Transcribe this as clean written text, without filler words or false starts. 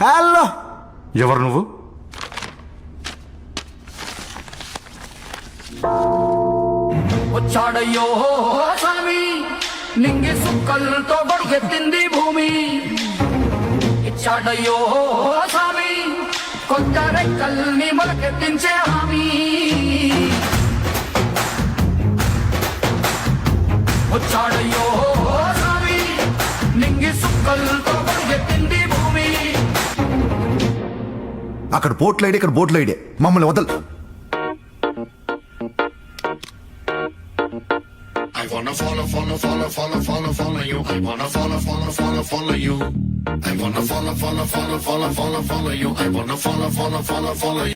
Hello, ఎవరు నువ్వు? వచ్చాడయ్యో స్వామి, నింగి సుక్కలతో బడుగెత్తింది భూమి. ఇచ్చాడయ్యో స్వామి, కొత్త రెక్కల్ని మొలకెత్తించే హామీ. వచ్చాడయ్యో స్వామి, నింగి సుక్కలతో బడుగెత్తింది భూమి. అక్కడ బోట్లైడే, ఇక్కడ బోట్లైడే, మమ్మల్ని వదలు. I wanna follow, follow, follow, follow, follow, follow you. I wanna follow, follow, follow, follow you. I wanna follow, follow, follow, follow, follow, follow you. I wanna follow, follow, follow, follow you.